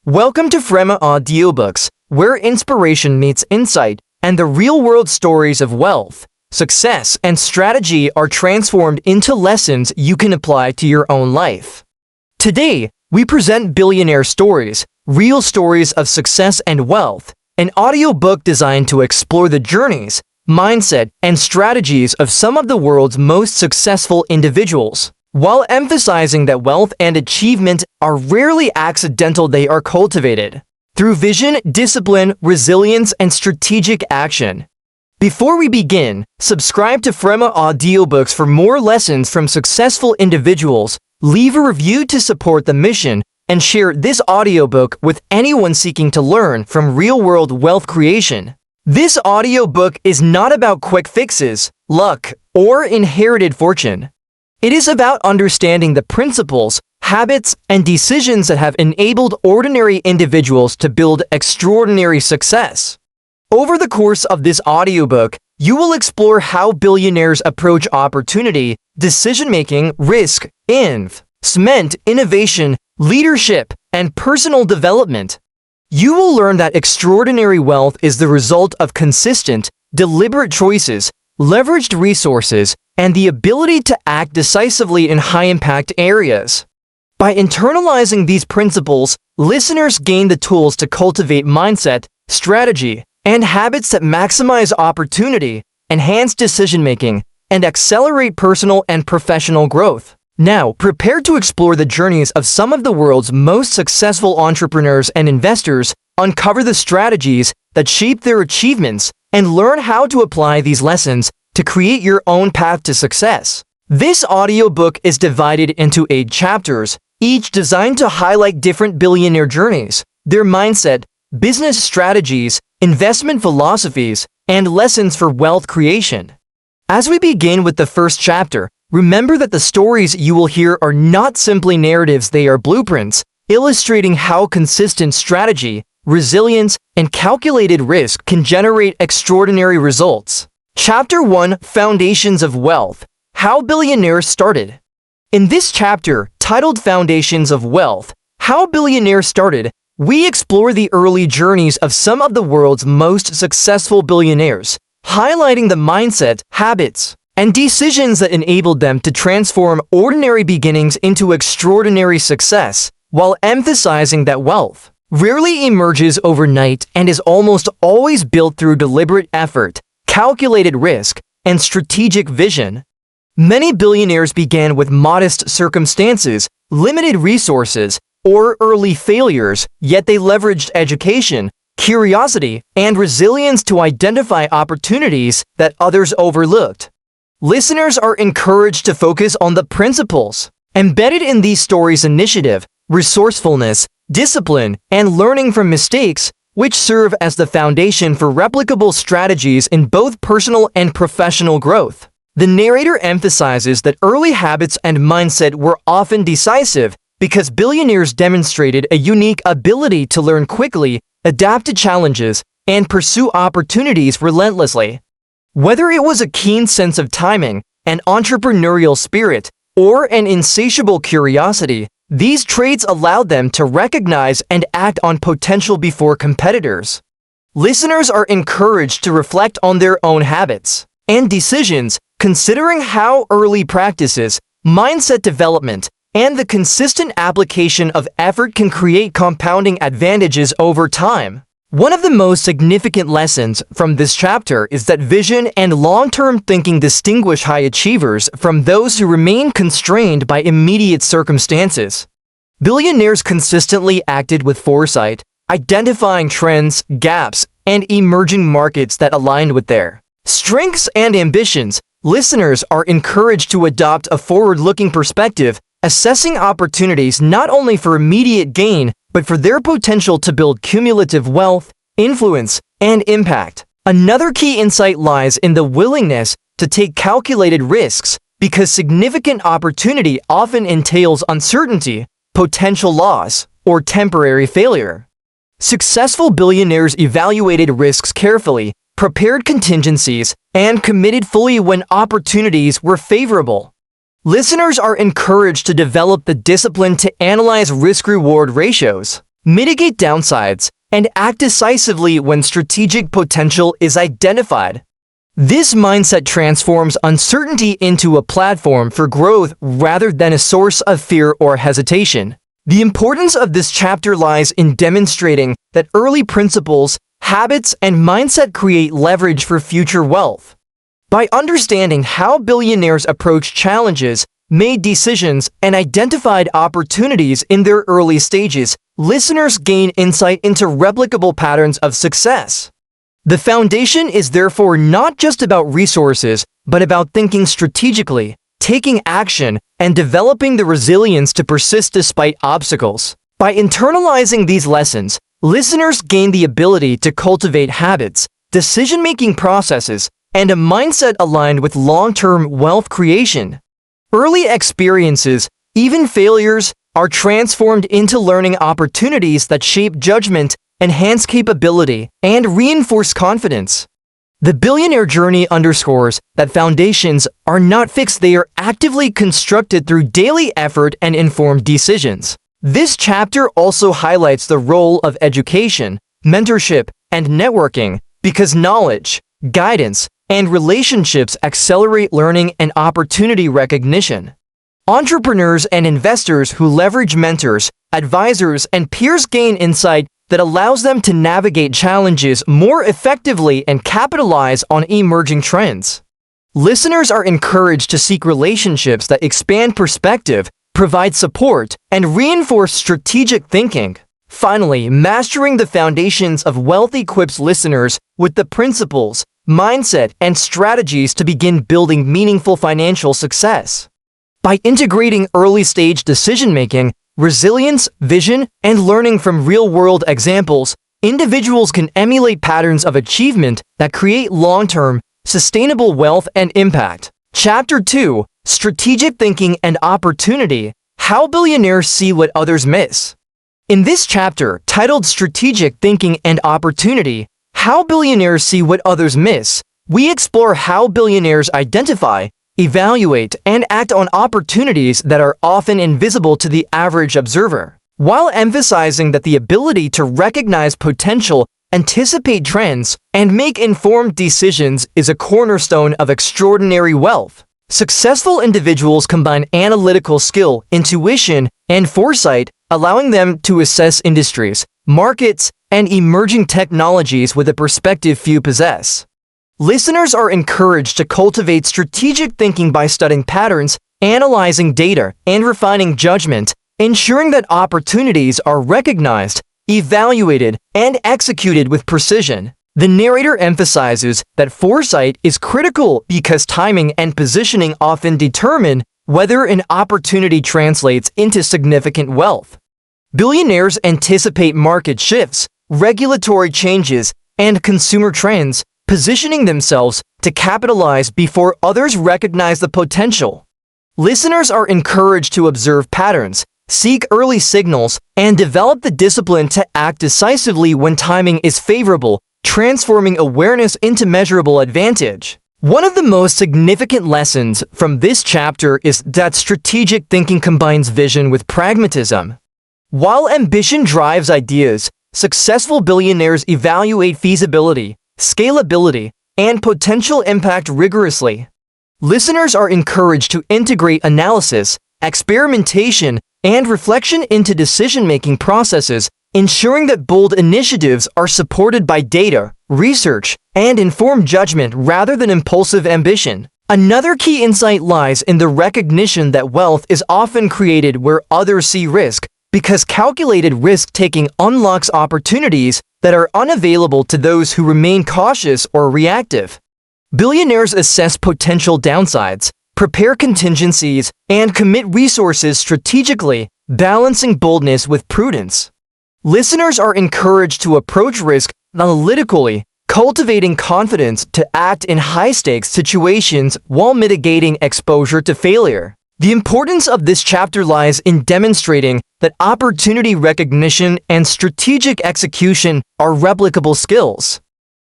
Welcome to Frema Audiobooks, where inspiration meets insight and the real-world stories of wealth, success, and strategy are transformed into lessons you can apply to your own life. Today, we present Billionaire Stories, real stories of success and wealth, an audiobook designed to explore the journeys, mindset, and strategies of some of the world's most successful individuals. While emphasizing that wealth and achievement are rarely accidental, they are cultivated through vision, discipline, resilience, and strategic action. Before we begin, subscribe to Frema Audiobooks for more lessons from successful individuals, leave a review to support the mission, and share this audiobook with anyone seeking to learn from real-world wealth creation. This audiobook is not about quick fixes, luck, or inherited fortune. It is about understanding the principles, habits, and decisions that have enabled ordinary individuals to build extraordinary success. Over the course of this audiobook, you will explore how billionaires approach opportunity, decision-making, risk, investment, innovation, leadership, and personal development. You will learn that extraordinary wealth is the result of consistent, deliberate choices, leveraged resources, and the ability to act decisively in high-impact areas. By internalizing these principles, listeners gain the tools to cultivate mindset, strategy, and habits that maximize opportunity, enhance decision-making, and accelerate personal and professional growth. Now, prepare to explore the journeys of some of the world's most successful entrepreneurs and investors, uncover the strategies that shape their achievements, and learn how to apply these lessons to create your own path to success. This audiobook is divided into 8 chapters, each designed to highlight different billionaire journeys, their mindset, business strategies, investment philosophies, and lessons for wealth creation. As we begin with the first chapter, remember that the stories you will hear are not simply narratives, they are blueprints, illustrating how consistent strategy, resilience, and calculated risk can generate extraordinary results. Chapter 1: Foundations of Wealth. How Billionaires Started. In this chapter, titled Foundations of Wealth, How Billionaires Started, we explore the early journeys of some of the world's most successful billionaires, highlighting the mindset, habits, and decisions that enabled them to transform ordinary beginnings into extraordinary success, while emphasizing that wealth rarely emerges overnight and is almost always built through deliberate effort, calculated risk, and strategic vision. Many billionaires began with modest circumstances, limited resources, or early failures, yet they leveraged education, curiosity, and resilience to identify opportunities that others overlooked. Listeners are encouraged to focus on the principles embedded in these stories: initiative, resourcefulness, discipline, and learning from mistakes, which serve as the foundation for replicable strategies in both personal and professional growth. The narrator emphasizes that early habits and mindset were often decisive because billionaires demonstrated a unique ability to learn quickly, adapt to challenges, and pursue opportunities relentlessly. Whether it was a keen sense of timing, an entrepreneurial spirit, or an insatiable curiosity, these traits allowed them to recognize and act on potential before competitors. Listeners are encouraged to reflect on their own habits and decisions, considering how early practices, mindset development, and the consistent application of effort can create compounding advantages over time. One of the most significant lessons from this chapter is that vision and long-term thinking distinguish high achievers from those who remain constrained by immediate circumstances. Billionaires consistently acted with foresight, identifying trends, gaps, and emerging markets that aligned with their strengths and ambitions. Listeners are encouraged to adopt a forward-looking perspective, assessing opportunities not only for immediate gain, but for their potential to build cumulative wealth, influence, and impact. Another key insight lies in the willingness to take calculated risks, because significant opportunity often entails uncertainty, potential loss, or temporary failure. Successful billionaires evaluated risks carefully, prepared contingencies, and committed fully when opportunities were favorable. Listeners are encouraged to develop the discipline to analyze risk-reward ratios, mitigate downsides, and act decisively when strategic potential is identified. This mindset transforms uncertainty into a platform for growth rather than a source of fear or hesitation. The importance of this chapter lies in demonstrating that early principles, habits, and mindset create leverage for future wealth. By understanding how billionaires approach challenges, made decisions, and identified opportunities in their early stages, listeners gain insight into replicable patterns of success. The foundation is therefore not just about resources, but about thinking strategically, taking action, and developing the resilience to persist despite obstacles. By internalizing these lessons, listeners gain the ability to cultivate habits, decision-making processes, and a mindset aligned with long-term wealth creation. Early experiences, even failures, are transformed into learning opportunities that shape judgment, enhance capability, and reinforce confidence. The billionaire journey underscores that foundations are not fixed, they are actively constructed through daily effort and informed decisions. This chapter also highlights the role of education, mentorship, and networking because knowledge, guidance, and relationships accelerate learning and opportunity recognition. Entrepreneurs and investors who leverage mentors, advisors, and peers gain insight that allows them to navigate challenges more effectively and capitalize on emerging trends. Listeners are encouraged to seek relationships that expand perspective, provide support, and reinforce strategic thinking. Finally, mastering the foundations of wealth equips listeners with the principles, mindset, and strategies to begin building meaningful financial success. By integrating early-stage decision-making, resilience, vision, and learning from real-world examples, individuals can emulate patterns of achievement that create long-term, sustainable wealth and impact. Chapter 2: Strategic Thinking and Opportunity: How Billionaires See What Others Miss. In this chapter, titled Strategic Thinking and Opportunity: How Billionaires See What Others Miss, we explore how billionaires identify, evaluate, and act on opportunities that are often invisible to the average observer. While emphasizing that the ability to recognize potential, anticipate trends, and make informed decisions is a cornerstone of extraordinary wealth. Successful individuals combine analytical skill, intuition, and foresight, allowing them to assess industries, markets, and emerging technologies with a perspective few possess. Listeners are encouraged to cultivate strategic thinking by studying patterns, analyzing data, and refining judgment, ensuring that opportunities are recognized, evaluated, and executed with precision. The narrator emphasizes that foresight is critical because timing and positioning often determine whether an opportunity translates into significant wealth. Billionaires anticipate market shifts, regulatory changes, and consumer trends, positioning themselves to capitalize before others recognize the potential. Listeners are encouraged to observe patterns, seek early signals, and develop the discipline to act decisively when timing is favorable, transforming awareness into measurable advantage. One of the most significant lessons from this chapter is that strategic thinking combines vision with pragmatism. While ambition drives ideas, successful billionaires evaluate feasibility, scalability, and potential impact rigorously. Listeners are encouraged to integrate analysis, experimentation, and reflection into decision-making processes, ensuring that bold initiatives are supported by data, research, and informed judgment rather than impulsive ambition. Another key insight lies in the recognition that wealth is often created where others see risk, because calculated risk-taking unlocks opportunities that are unavailable to those who remain cautious or reactive. Billionaires assess potential downsides, prepare contingencies, and commit resources strategically, balancing boldness with prudence. Listeners are encouraged to approach risk analytically, cultivating confidence to act in high-stakes situations while mitigating exposure to failure. The importance of this chapter lies in demonstrating that opportunity recognition and strategic execution are replicable skills.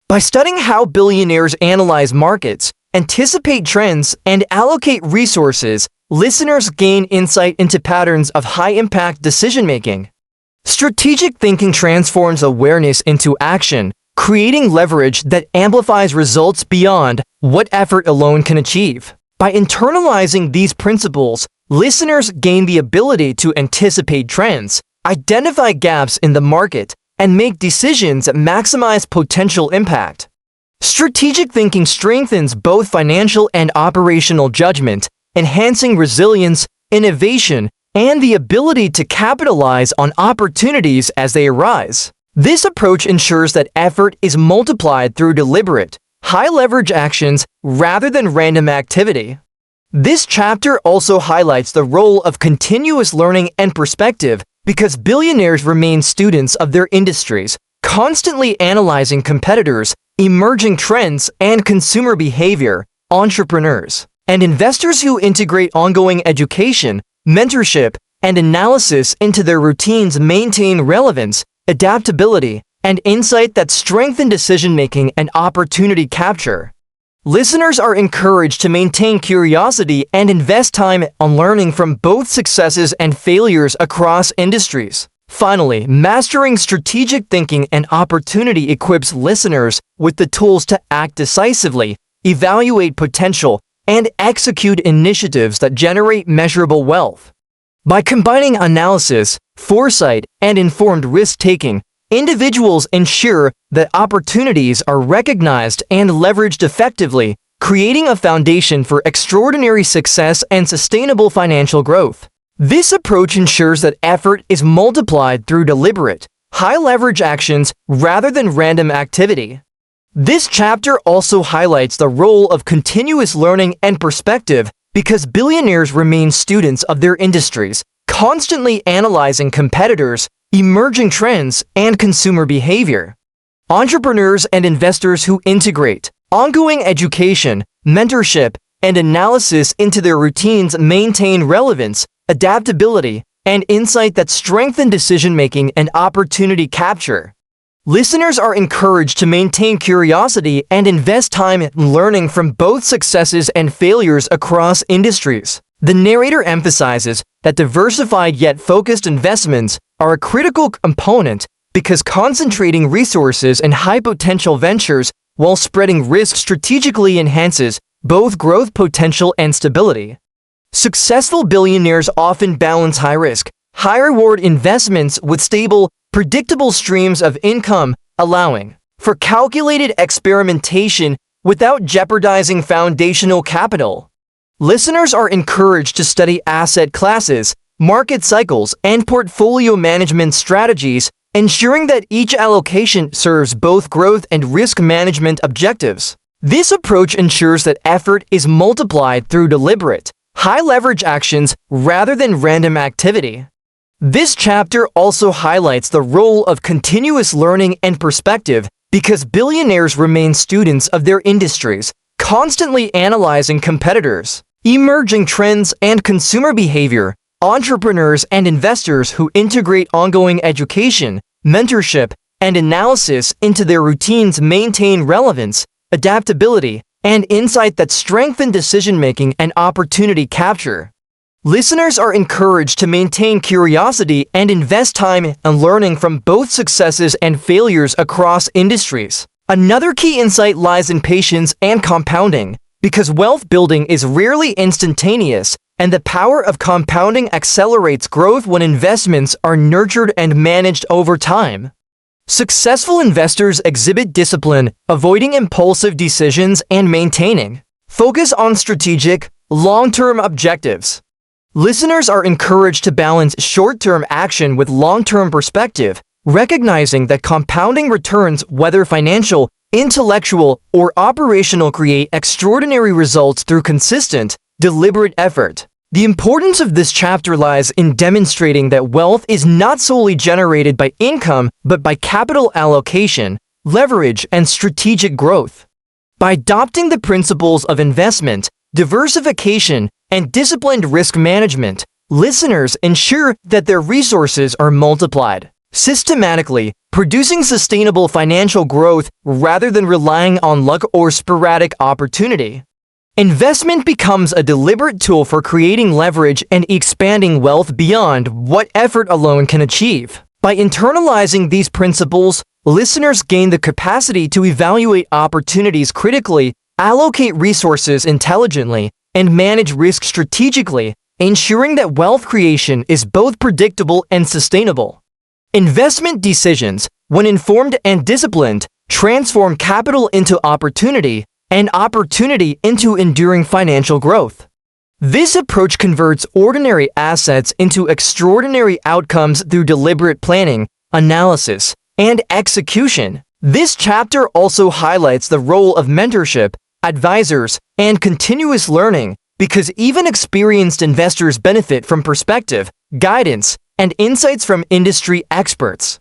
By studying how billionaires analyze markets, anticipate trends, and allocate resources, listeners gain insight into patterns of high-impact decision-making. Strategic thinking transforms awareness into action, creating leverage that amplifies results beyond what effort alone can achieve. By internalizing these principles, listeners gain the ability to anticipate trends, identify gaps in the market, and make decisions that maximize potential impact. Strategic thinking strengthens both financial and operational judgment, enhancing resilience, innovation, and the ability to capitalize on opportunities as they arise. This approach ensures that effort is multiplied through deliberate, high-leverage actions rather than random activity. This chapter also highlights the role of continuous learning and perspective because billionaires remain students of their industries, constantly analyzing competitors, emerging trends, and consumer behavior. Entrepreneurs and investors who integrate ongoing education, mentorship, and analysis into their routines maintain relevance, adaptability, and insight that strengthen decision-making and opportunity capture. Listeners are encouraged to maintain curiosity and invest time on learning from both successes and failures across industries. Finally, mastering strategic thinking and opportunity equips listeners with the tools to act decisively, evaluate potential, and execute initiatives that generate measurable wealth. By combining analysis, foresight, and informed risk-taking, individuals ensure that opportunities are recognized and leveraged effectively, creating a foundation for extraordinary success and sustainable financial growth. This approach ensures that effort is multiplied through deliberate, high-leverage actions rather than random activity. This chapter also highlights the role of continuous learning and perspective because billionaires remain students of their industries, constantly analyzing competitors, emerging trends, and consumer behavior. Entrepreneurs and investors who integrate ongoing education, mentorship, and analysis into their routines maintain relevance, adaptability, and insight that strengthen decision-making and opportunity capture. Listeners are encouraged to maintain curiosity and invest time in learning from both successes and failures across industries. The narrator emphasizes that diversified yet focused investments are a critical component because concentrating resources in high-potential ventures while spreading risk strategically enhances both growth potential and stability. Successful billionaires often balance high-risk, high-reward investments with stable, predictable streams of income, allowing for calculated experimentation without jeopardizing foundational capital. Listeners are encouraged to study asset classes, market cycles, and portfolio management strategies, ensuring that each allocation serves both growth and risk management objectives. This approach ensures that effort is multiplied through deliberate, high-leverage actions rather than random activity. This chapter also highlights the role of continuous learning and perspective because billionaires remain students of their industries, constantly analyzing competitors, emerging trends, and consumer behavior. Entrepreneurs and investors who integrate ongoing education, mentorship, and analysis into their routines maintain relevance, adaptability, and insight that strengthen decision-making and opportunity capture. Listeners are encouraged to maintain curiosity and invest time in learning from both successes and failures across industries. Another key insight lies in patience and compounding, because wealth building is rarely instantaneous, and the power of compounding accelerates growth when investments are nurtured and managed over time. Successful investors exhibit discipline, avoiding impulsive decisions and maintaining focus on strategic, long-term objectives. Listeners are encouraged to balance short-term action with long-term perspective, recognizing that compounding returns, whether financial, intellectual, or operational, create extraordinary results through consistent, deliberate effort. The importance of this chapter lies in demonstrating that wealth is not solely generated by income, but by capital allocation, leverage, and strategic growth. By adopting the principles of investment, diversification, and disciplined risk management, listeners ensure that their resources are multiplied systematically, producing sustainable financial growth rather than relying on luck or sporadic opportunity. Investment becomes a deliberate tool for creating leverage and expanding wealth beyond what effort alone can achieve. By internalizing these principles, listeners gain the capacity to evaluate opportunities critically, allocate resources intelligently, and manage risk strategically, ensuring that wealth creation is both predictable and sustainable. Investment decisions, when informed and disciplined, transform capital into opportunity and opportunity into enduring financial growth. This approach converts ordinary assets into extraordinary outcomes through deliberate planning, analysis, and execution. This chapter also highlights the role of mentorship, advisors, and continuous learning, because even experienced investors benefit from perspective, guidance, and insights from industry experts.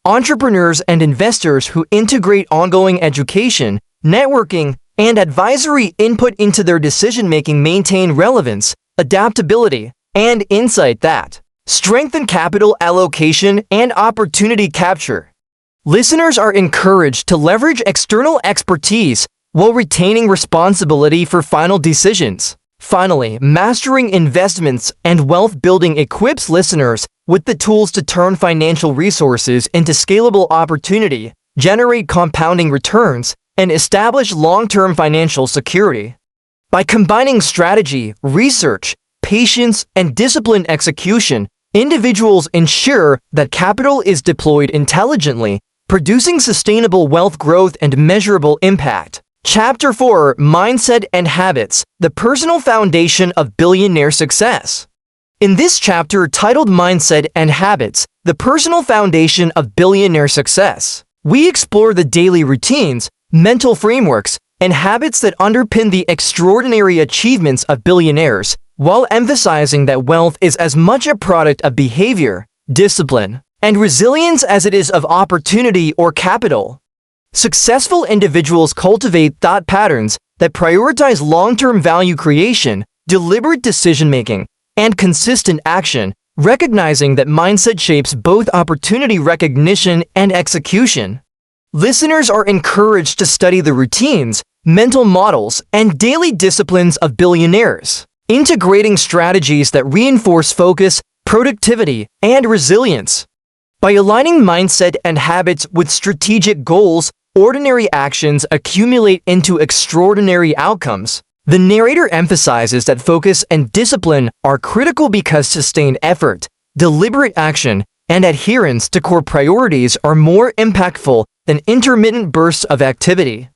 Entrepreneurs and investors who integrate ongoing education, networking, and advisory input into their decision-making maintain relevance, adaptability, and insight that strengthen capital allocation and opportunity capture. Listeners are encouraged to leverage external expertise while retaining responsibility for final decisions. Finally, mastering investments and wealth building equips listeners with the tools to turn financial resources into scalable opportunity, generate compounding returns, and establish long-term financial security. By combining strategy, research, patience, and disciplined execution, individuals ensure that capital is deployed intelligently, producing sustainable wealth growth and measurable impact. Chapter 4: Mindset and Habits, the Personal Foundation of Billionaire Success. In this chapter titled Mindset and Habits, the Personal Foundation of Billionaire Success, we explore the daily routines, mental frameworks, and habits that underpin the extraordinary achievements of billionaires, while emphasizing that wealth is as much a product of behavior, discipline, and resilience as it is of opportunity or capital. Successful individuals cultivate thought patterns that prioritize long-term value creation, deliberate decision-making, and consistent action, recognizing that mindset shapes both opportunity recognition and execution. Listeners are encouraged to study the routines, mental models, and daily disciplines of billionaires, integrating strategies that reinforce focus, productivity, and resilience. By aligning mindset and habits with strategic goals, ordinary actions accumulate into extraordinary outcomes. The narrator emphasizes that focus and discipline are critical because sustained effort, deliberate action, and adherence to core priorities are more impactful than intermittent bursts of activity.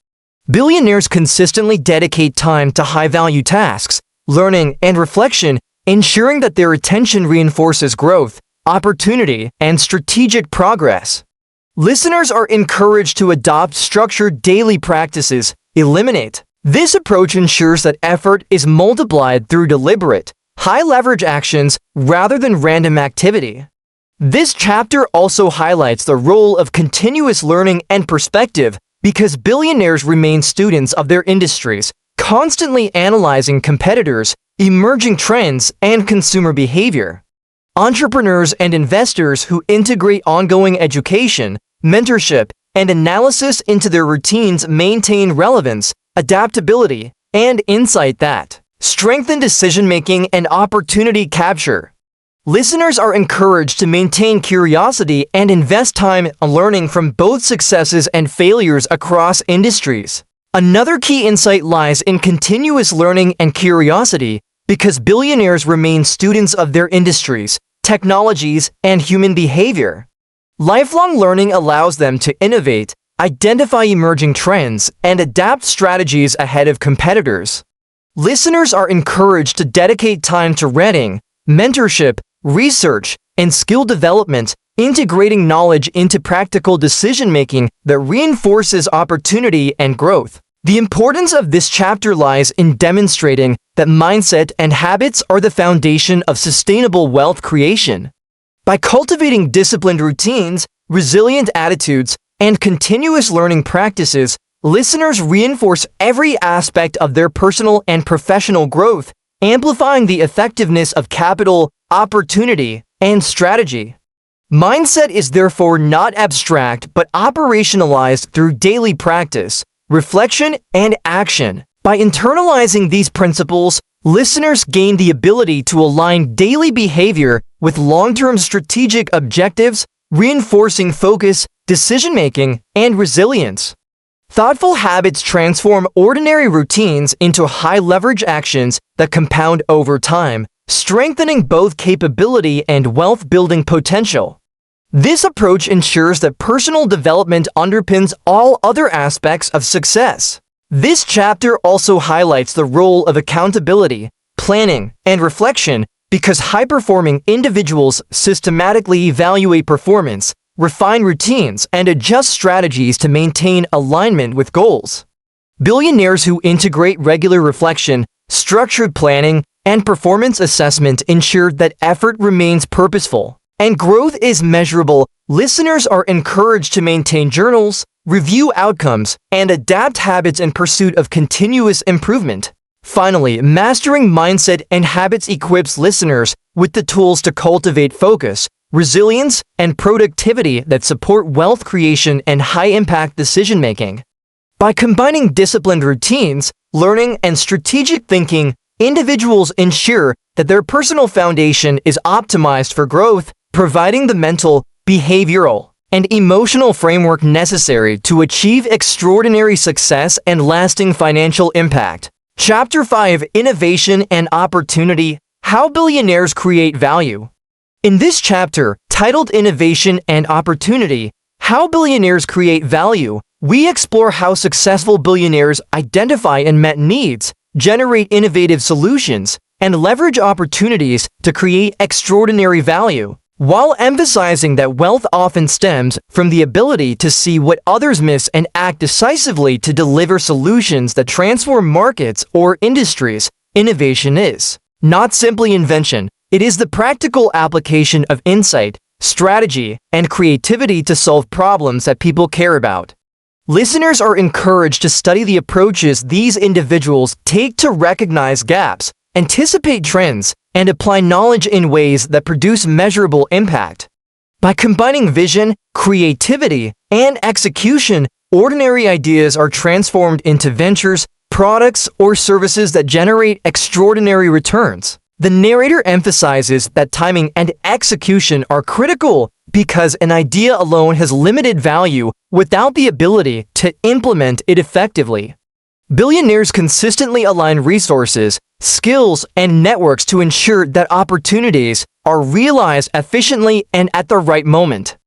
Billionaires consistently dedicate time to high-value tasks, learning, and reflection, ensuring that their attention reinforces growth, opportunity, and strategic progress. Listeners are encouraged to adopt structured daily practices. This approach ensures that effort is multiplied through deliberate, high-leverage actions rather than random activity. This chapter also highlights the role of continuous learning and perspective because billionaires remain students of their industries, constantly analyzing competitors, emerging trends, and consumer behavior. Entrepreneurs and investors who integrate ongoing education, mentorship, and analysis into their routines maintain relevance, adaptability, and insight that strengthen decision-making and opportunity capture. Listeners are encouraged to maintain curiosity and invest time on learning from both successes and failures across industries. Another key insight lies in continuous learning and curiosity because billionaires remain students of their industries, technologies, and human behavior. Lifelong learning allows them to innovate, identify emerging trends, and adapt strategies ahead of competitors. Listeners are encouraged to dedicate time to reading, mentorship, research, and skill development, integrating knowledge into practical decision-making that reinforces opportunity and growth. The importance of this chapter lies in demonstrating that mindset and habits are the foundation of sustainable wealth creation. By cultivating disciplined routines, resilient attitudes, and continuous learning practices, listeners reinforce every aspect of their personal and professional growth, amplifying the effectiveness of capital, opportunity, and strategy. Mindset is therefore not abstract but operationalized through daily practice, reflection, and action. By internalizing these principles, listeners gain the ability to align daily behavior with long-term strategic objectives, reinforcing focus, decision-making, and resilience. Thoughtful habits transform ordinary routines into high-leverage actions that compound over time, strengthening both capability and wealth-building potential. This approach ensures that personal development underpins all other aspects of success. This chapter also highlights the role of accountability, planning, and reflection because high-performing individuals systematically evaluate performance, refine routines, and adjust strategies to maintain alignment with goals. Billionaires who integrate regular reflection, structured planning, and performance assessment ensure that effort remains purposeful and growth is measurable. Listeners are encouraged to maintain journals, review outcomes, and adapt habits in pursuit of continuous improvement. Finally, mastering mindset and habits equips listeners with the tools to cultivate focus, resilience, and productivity that support wealth creation and high-impact decision-making. By combining disciplined routines, learning, and strategic thinking, individuals ensure that their personal foundation is optimized for growth, providing the mental, behavioral, and emotional framework necessary to achieve extraordinary success and lasting financial impact. Chapter 5: Innovation and Opportunity – How Billionaires Create Value. In this chapter, titled Innovation and Opportunity – How Billionaires Create Value, we explore how successful billionaires identify unmet needs, generate innovative solutions, and leverage opportunities to create extraordinary value, while emphasizing that wealth often stems from the ability to see what others miss and act decisively to deliver solutions that transform markets or industries. Innovation is not simply invention, it is the practical application of insight, strategy, and creativity to solve problems that people care about. Listeners are encouraged to study the approaches these individuals take to recognize gaps, anticipate trends, and apply knowledge in ways that produce measurable impact. By combining vision, creativity, and execution, ordinary ideas are transformed into ventures, products, or services that generate extraordinary returns. The narrator emphasizes that timing and execution are critical because an idea alone has limited value without the ability to implement it effectively. Billionaires consistently align resources, skills, and networks to ensure that opportunities are realized efficiently and at the right moment.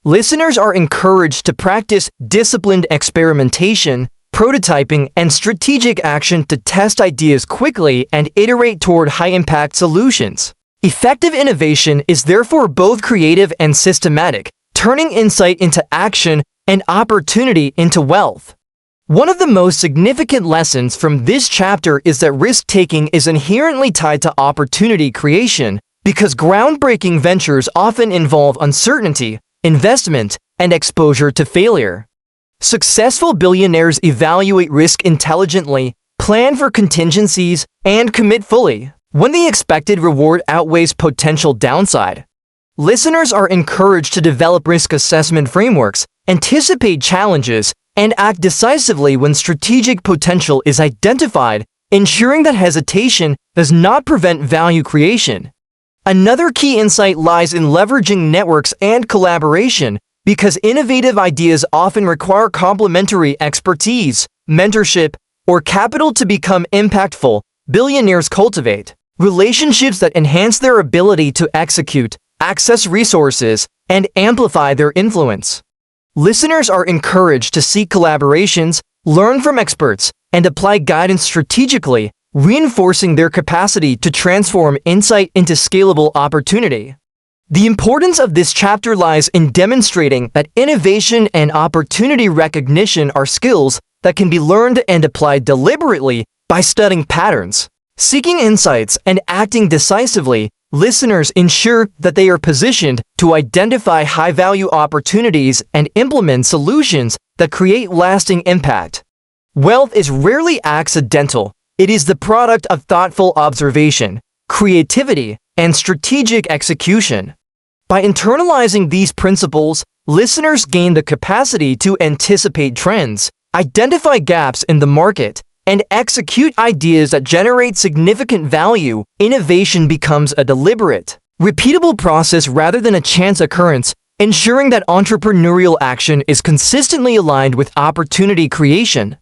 Listeners are encouraged to practice disciplined experimentation, prototyping, and strategic action to test ideas quickly and iterate toward high-impact solutions. Effective innovation is therefore both creative and systematic, turning insight into action and opportunity into wealth. One of the most significant lessons from this chapter is that risk-taking is inherently tied to opportunity creation because groundbreaking ventures often involve uncertainty, investment, and exposure to failure. Successful billionaires evaluate risk intelligently, plan for contingencies, and commit fully when the expected reward outweighs potential downside. Listeners are encouraged to develop risk assessment frameworks, anticipate challenges, and act decisively when strategic potential is identified, ensuring that hesitation does not prevent value creation. Another key insight lies in leveraging networks and collaboration, because innovative ideas often require complementary expertise, mentorship, or capital to become impactful. Billionaires cultivate relationships that enhance their ability to execute, access resources, and amplify their influence. Listeners are encouraged to seek collaborations, learn from experts, and apply guidance strategically, reinforcing their capacity to transform insight into scalable opportunity. The importance of this chapter lies in demonstrating that innovation and opportunity recognition are skills that can be learned and applied deliberately by studying patterns, seeking insights, and acting decisively. Listeners ensure that they are positioned to identify high-value opportunities and implement solutions that create lasting impact. Wealth is rarely accidental. It is the product of thoughtful observation, creativity, and strategic execution. By internalizing these principles, listeners gain the capacity to anticipate trends, identify gaps in the market, and execute ideas that generate significant value. Innovation becomes a deliberate, repeatable process rather than a chance occurrence, ensuring that entrepreneurial action is consistently aligned with opportunity creation.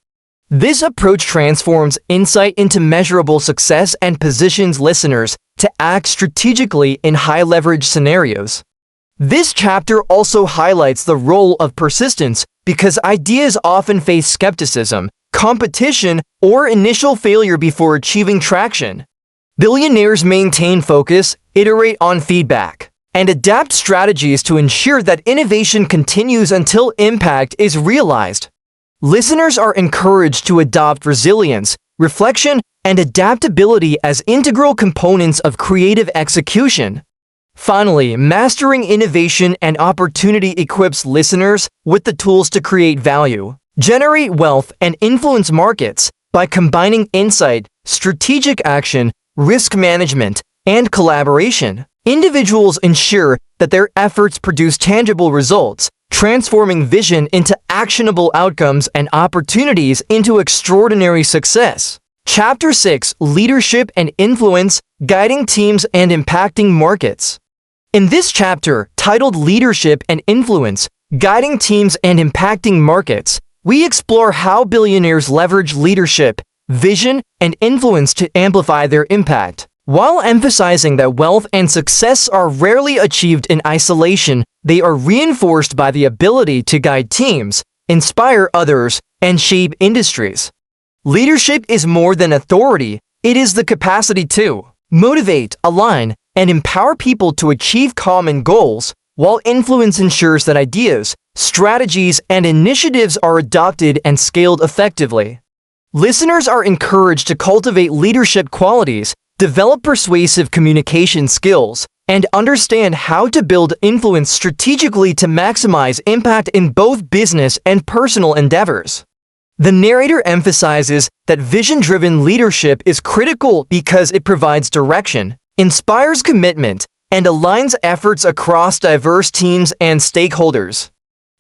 This approach transforms insight into measurable success and positions listeners to act strategically in high-leverage scenarios. This chapter also highlights the role of persistence because ideas often face skepticism, competition, or initial failure before achieving traction. Billionaires maintain focus, iterate on feedback, and adapt strategies to ensure that innovation continues until impact is realized. Listeners are encouraged to adopt resilience, reflection, and adaptability as integral components of creative execution. Finally, mastering innovation and opportunity equips listeners with the tools to create value, generate wealth, and influence markets by combining insight, strategic action, risk management, and collaboration. Individuals ensure that their efforts produce tangible results, transforming vision into actionable outcomes and opportunities into extraordinary success. Chapter 6: Leadership and Influence, Guiding Teams and Impacting Markets. In this chapter, titled Leadership and Influence, Guiding Teams and Impacting Markets, we explore how billionaires leverage leadership, vision, and influence to amplify their impact. While emphasizing that wealth and success are rarely achieved in isolation, they are reinforced by the ability to guide teams, inspire others, and shape industries. Leadership is more than authority, it is the capacity to motivate, align, and empower people to achieve common goals, while influence ensures that ideas, strategies, and initiatives are adopted and scaled effectively. Listeners are encouraged to cultivate leadership qualities, develop persuasive communication skills, and understand how to build influence strategically to maximize impact in both business and personal endeavors. The narrator emphasizes that vision-driven leadership is critical because it provides direction, inspires commitment, and aligns efforts across diverse teams and stakeholders.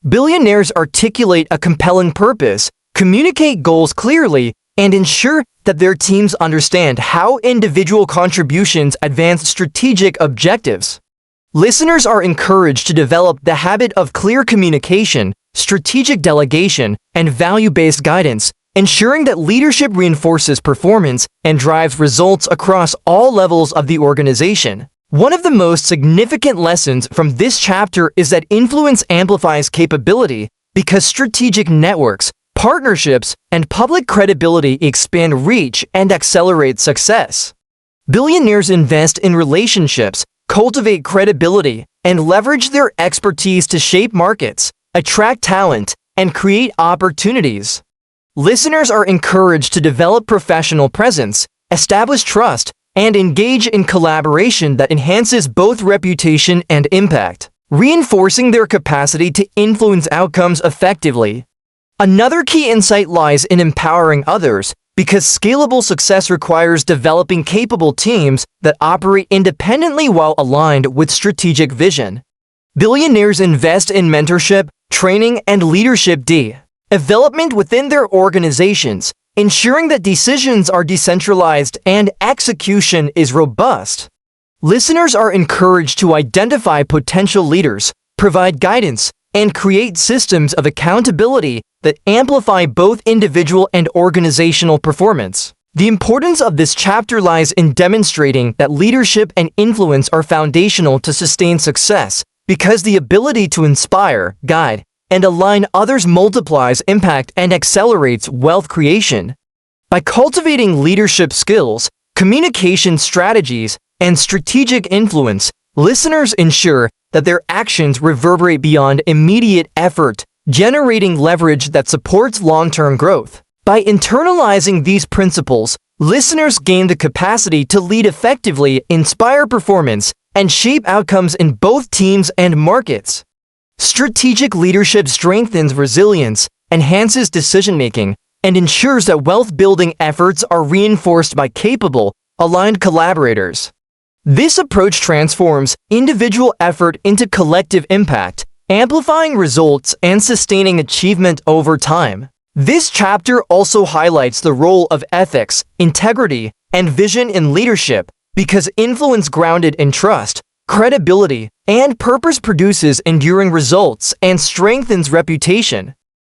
Billionaires articulate a compelling purpose, communicate goals clearly, and ensure that their teams understand how individual contributions advance strategic objectives. Listeners are encouraged to develop the habit of clear communication, strategic delegation, and value-based guidance, ensuring that leadership reinforces performance and drives results across all levels of the organization. One of the most significant lessons from this chapter is that influence amplifies capability because strategic networks, partnerships, and public credibility expand reach and accelerate success. Billionaires invest in relationships, cultivate credibility, and leverage their expertise to shape markets, attract talent, and create opportunities. Listeners are encouraged to develop professional presence, establish trust, and engage in collaboration that enhances both reputation and impact, reinforcing their capacity to influence outcomes effectively. Another key insight lies in empowering others, because scalable success requires developing capable teams that operate independently while aligned with strategic vision. Billionaires invest in mentorship, training, and leadership development within their organizations, ensuring that decisions are decentralized and execution is robust. Listeners are encouraged to identify potential leaders, provide guidance, and create systems of accountability that amplify both individual and organizational performance. The importance of this chapter lies in demonstrating that leadership and influence are foundational to sustain success, because the ability to inspire, guide, and align others multiplies impact and accelerates wealth creation. By cultivating leadership skills, communication strategies, and strategic influence, listeners ensure that their actions reverberate beyond immediate effort, generating leverage that supports long-term growth. By internalizing these principles, listeners gain the capacity to lead effectively, inspire performance, and shape outcomes in both teams and markets. Strategic leadership strengthens resilience, enhances decision-making, and ensures that wealth-building efforts are reinforced by capable, aligned collaborators. This approach transforms individual effort into collective impact, amplifying results and sustaining achievement over time. This chapter also highlights the role of ethics, integrity, and vision in leadership, because influence grounded in trust, credibility, and purpose produces enduring results and strengthens reputation.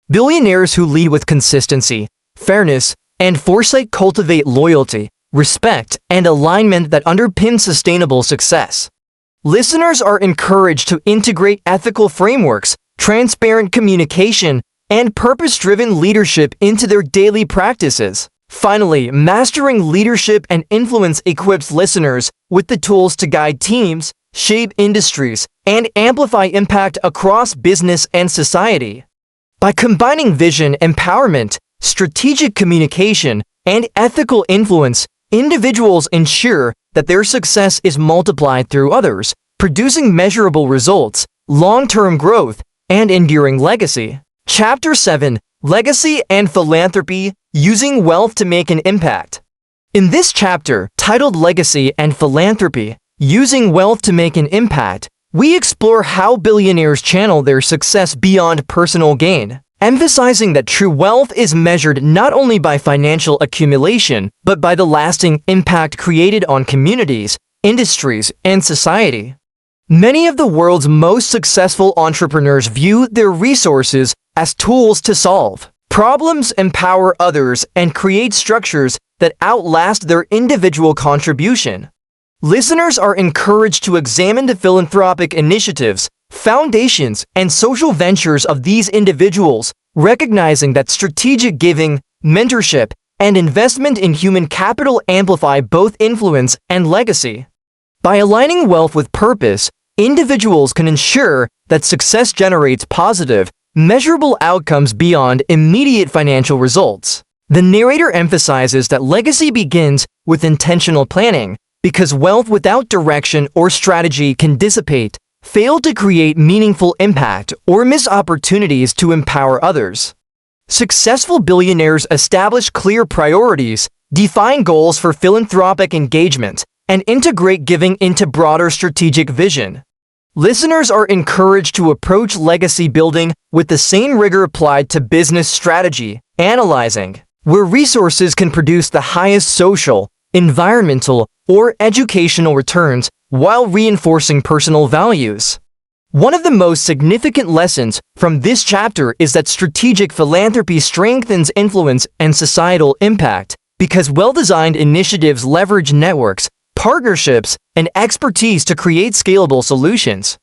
Billionaires who lead with consistency, fairness, and foresight cultivate loyalty, respect, and alignment that underpin sustainable success. Listeners are encouraged to integrate ethical frameworks, transparent communication, and purpose-driven leadership into their daily practices. Finally, mastering leadership and influence equips listeners with the tools to guide teams, shape industries, and amplify impact across business and society. By combining vision, empowerment, strategic communication, and ethical influence, individuals ensure that their success is multiplied through others, producing measurable results, long-term growth, and enduring legacy. Chapter 7: Legacy and Philanthropy: Using Wealth to Make an Impact. In this chapter, titled Legacy and Philanthropy: Using Wealth to Make an Impact, we explore how billionaires channel their success beyond personal gain, emphasizing that true wealth is measured not only by financial accumulation, but by the lasting impact created on communities, industries, and society. Many of the world's most successful entrepreneurs view their resources as tools to solve problems, empower others, and create structures that outlast their individual contribution. Listeners are encouraged to examine the philanthropic initiatives, foundations, and social ventures of these individuals, recognizing that strategic giving, mentorship, and investment in human capital amplify both influence and legacy. By aligning wealth with purpose, individuals can ensure that success generates positive, measurable outcomes beyond immediate financial results. The narrator emphasizes that legacy begins with intentional planning, because wealth without direction or strategy can dissipate, fail to create meaningful impact, or miss opportunities to empower others. Successful billionaires establish clear priorities, define goals for philanthropic engagement, and integrate giving into broader strategic vision. Listeners are encouraged to approach legacy building with the same rigor applied to business strategy, analyzing where resources can produce the highest social, environmental, or educational returns while reinforcing personal values. One of the most significant lessons from this chapter is that strategic philanthropy strengthens influence and societal impact because well-designed initiatives leverage networks, partnerships, and expertise to create scalable solutions.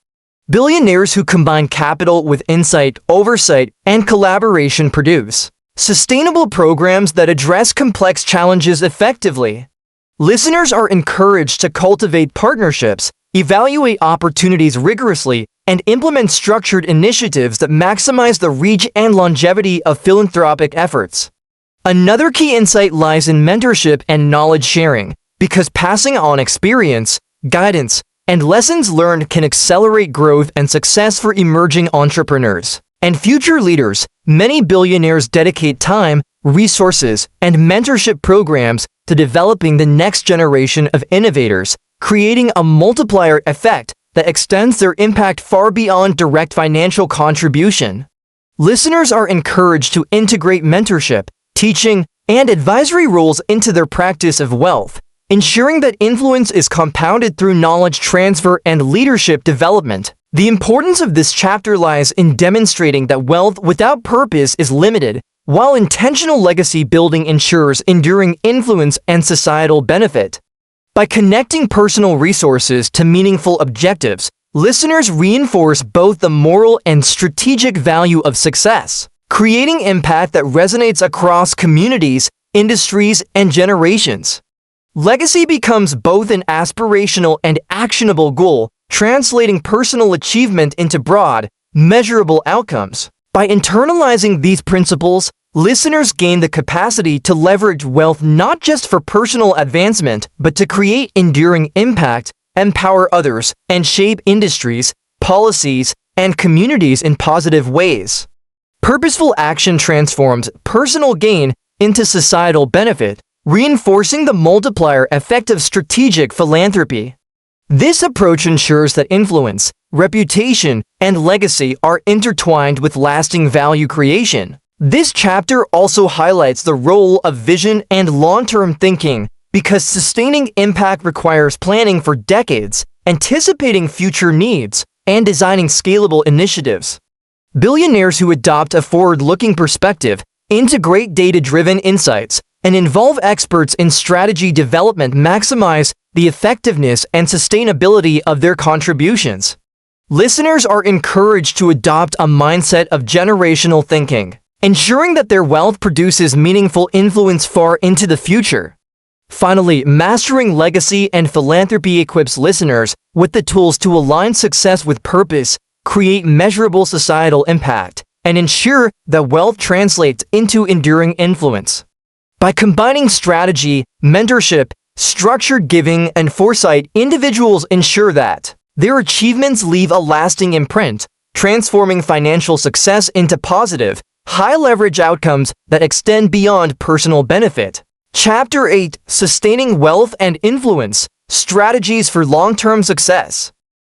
Billionaires who combine capital with insight, oversight, and collaboration produce sustainable programs that address complex challenges effectively. Listeners are encouraged to cultivate partnerships, evaluate opportunities rigorously, and implement structured initiatives that maximize the reach and longevity of philanthropic efforts. Another key insight lies in mentorship and knowledge sharing, because passing on experience, guidance, and lessons learned can accelerate growth and success for emerging entrepreneurs and future leaders. Many billionaires dedicate time, resources, and mentorship programs to developing the next generation of innovators, creating a multiplier effect that extends their impact far beyond direct financial contribution. Listeners are encouraged to integrate mentorship, teaching, and advisory roles into their practice of wealth, ensuring that influence is compounded through knowledge transfer and leadership development. The importance of this chapter lies in demonstrating that wealth without purpose is limited, while intentional legacy building ensures enduring influence and societal benefit. By connecting personal resources to meaningful objectives, listeners reinforce both the moral and strategic value of success, creating impact that resonates across communities, industries, and generations. Legacy becomes both an aspirational and actionable goal, translating personal achievement into broad, measurable outcomes. By internalizing these principles, listeners gain the capacity to leverage wealth not just for personal advancement, but to create enduring impact, empower others, and shape industries, policies, and communities in positive ways. Purposeful action transforms personal gain into societal benefit, reinforcing the multiplier effect of strategic philanthropy. This approach ensures that influence, reputation, and legacy are intertwined with lasting value creation. This chapter also highlights the role of vision and long-term thinking, because sustaining impact requires planning for decades, anticipating future needs, and designing scalable initiatives. Billionaires who adopt a forward-looking perspective, integrate data-driven insights, and involve experts in strategy development maximize the effectiveness and sustainability of their contributions. Listeners are encouraged to adopt a mindset of generational thinking, ensuring that their wealth produces meaningful influence far into the future. Finally, mastering legacy and philanthropy equips listeners with the tools to align success with purpose, create measurable societal impact, and ensure that wealth translates into enduring influence. By combining strategy, mentorship, structured giving, and foresight, individuals ensure that their achievements leave a lasting imprint, transforming financial success into positive, high-leverage outcomes that extend beyond personal benefit. Chapter 8: Sustaining Wealth and Influence – Strategies for Long-Term Success.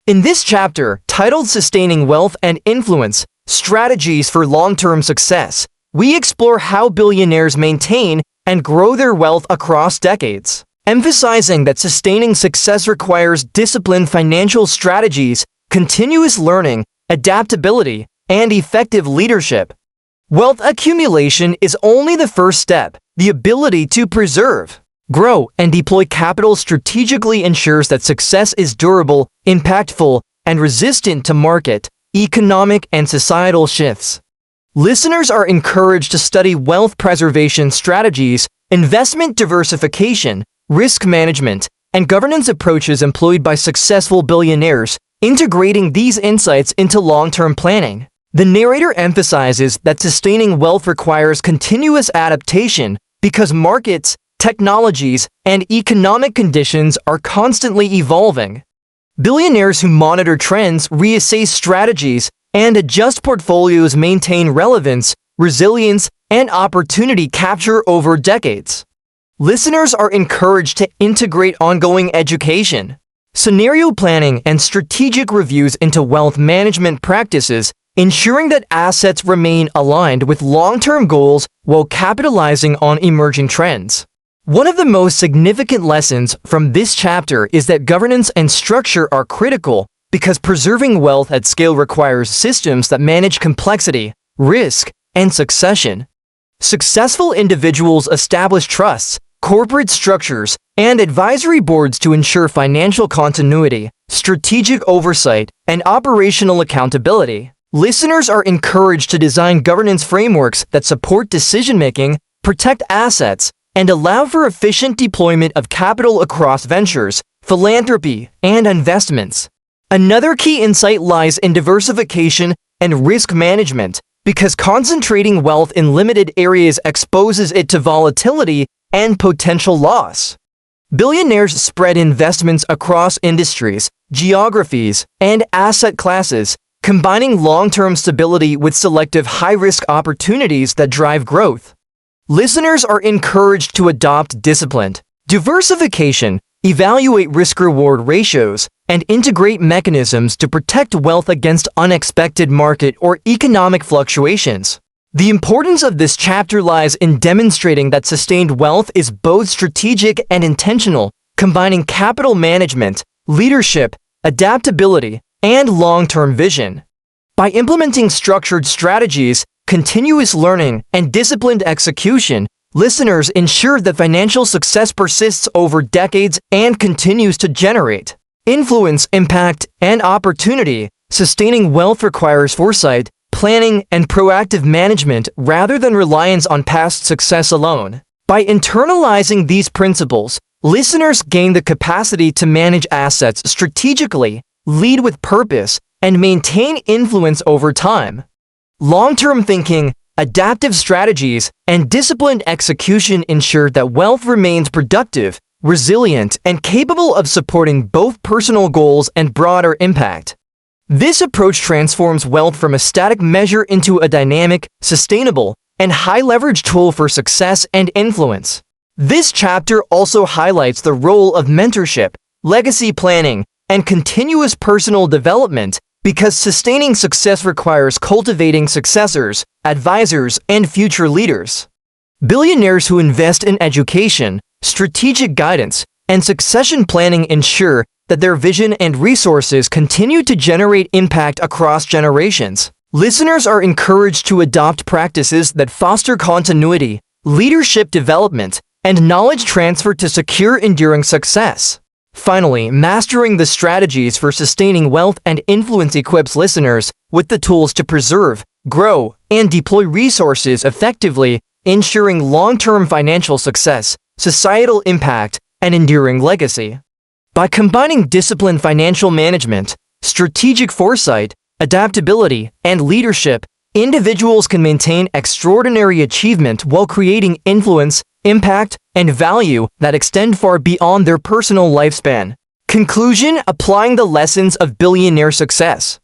In this chapter, titled Sustaining Wealth and Influence – Strategies for Long-Term Success, we explore how billionaires maintain and grow their wealth across decades, emphasizing that sustaining success requires disciplined financial strategies, continuous learning, adaptability, and effective leadership. Wealth accumulation is only the first step. The ability to preserve, grow, and deploy capital strategically ensures that success is durable, impactful, and resistant to market, economic, and societal shifts. Listeners are encouraged to study wealth preservation strategies, investment diversification, risk management, and governance approaches employed by successful billionaires, integrating these insights into long-term planning. The narrator emphasizes that sustaining wealth requires continuous adaptation because markets, technologies, and economic conditions are constantly evolving. Billionaires who monitor trends, reassess strategies, and adjust portfolios maintain relevance, resilience, and opportunity capture over decades. Listeners are encouraged to integrate ongoing education, scenario planning, and strategic reviews into wealth management practices, ensuring that assets remain aligned with long-term goals while capitalizing on emerging trends. One of the most significant lessons from this chapter is that governance and structure are critical because preserving wealth at scale requires systems that manage complexity, risk, and succession. Successful individuals establish trusts, corporate structures, and advisory boards to ensure financial continuity, strategic oversight, and operational accountability. Listeners are encouraged to design governance frameworks that support decision-making, protect assets, and allow for efficient deployment of capital across ventures, philanthropy, and investments. Another key insight lies in diversification and risk management, because concentrating wealth in limited areas exposes it to volatility and potential loss. Billionaires spread investments across industries, geographies, and asset classes, combining long-term stability with selective high-risk opportunities that drive growth. Listeners are encouraged to adopt disciplined diversification, evaluate risk-reward ratios, and integrate mechanisms to protect wealth against unexpected market or economic fluctuations. The importance of this chapter lies in demonstrating that sustained wealth is both strategic and intentional, combining capital management, leadership, adaptability, and long-term vision. By implementing structured strategies, continuous learning, and disciplined execution, listeners ensure that financial success persists over decades and continues to generate influence, impact, and opportunity. Sustaining wealth requires foresight, planning, and proactive management rather than reliance on past success alone. By internalizing these principles, listeners gain the capacity to manage assets strategically, lead with purpose, and maintain influence over time. Long-term thinking, adaptive strategies, and disciplined execution ensure that wealth remains productive, resilient, and capable of supporting both personal goals and broader impact. This approach transforms wealth from a static measure into a dynamic, sustainable, and high-leverage tool for success and influence. This chapter also highlights the role of mentorship, legacy planning, and continuous personal development because sustaining success requires cultivating successors, advisors, and future leaders. Billionaires who invest in education, strategic guidance, and succession planning ensure that their vision and resources continue to generate impact across generations. Listeners are encouraged to adopt practices that foster continuity, leadership development, and knowledge transfer to secure enduring success. Finally, mastering the strategies for sustaining wealth and influence equips listeners with the tools to preserve, grow, and deploy resources effectively, ensuring long-term financial success, societal impact, and enduring legacy. By combining disciplined financial management, strategic foresight, adaptability, and leadership, individuals can maintain extraordinary achievement while creating influence, impact, and value that extend far beyond their personal lifespan. Conclusion: applying the lessons of billionaire success.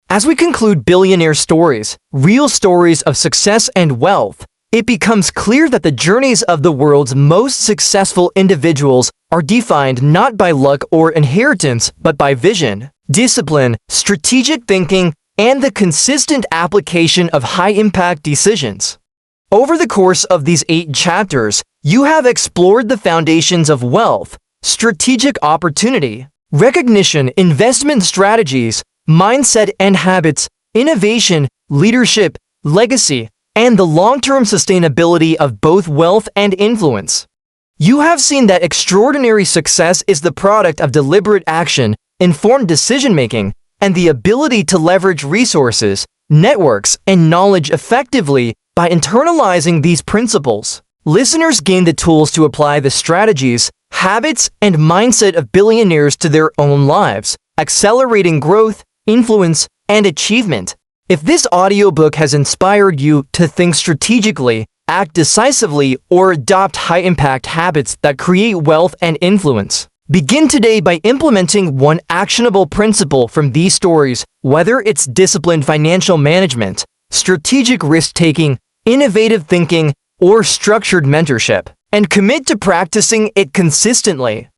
As we conclude billionaire stories, real stories of success and wealth, it becomes clear that the journeys of the world's most successful individuals are defined not by luck or inheritance, but by vision, discipline, strategic thinking, and the consistent application of high-impact decisions. Over the course of these 8 chapters, you have explored the foundations of wealth, strategic opportunity, recognition, investment strategies, mindset and habits, innovation, leadership, legacy, and the long-term sustainability of both wealth and influence. You have seen that extraordinary success is the product of deliberate action, informed decision-making, and the ability to leverage resources, networks, and knowledge effectively by internalizing these principles. Listeners gain the tools to apply the strategies, habits, and mindset of billionaires to their own lives, accelerating growth, influence, and achievement. If this audiobook has inspired you to think strategically, act decisively, or adopt high-impact habits that create wealth and influence, begin today by implementing one actionable principle from these stories, whether it's disciplined financial management, strategic risk-taking, innovative thinking, or structured mentorship, and commit to practicing it consistently.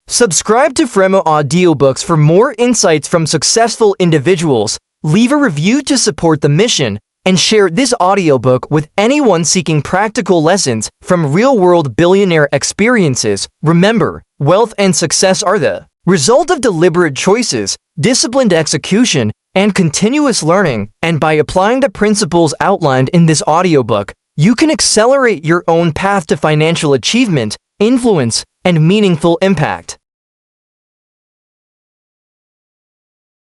Subscribe to Fremo Audiobooks for more insights from successful individuals, leave a review to support the mission, and share this audiobook with anyone seeking practical lessons from real-world billionaire experiences. Remember, wealth and success are the result of deliberate choices, disciplined execution, and continuous learning, and by applying the principles outlined in this audiobook, you can accelerate your own path to financial achievement, influence, and meaningful impact.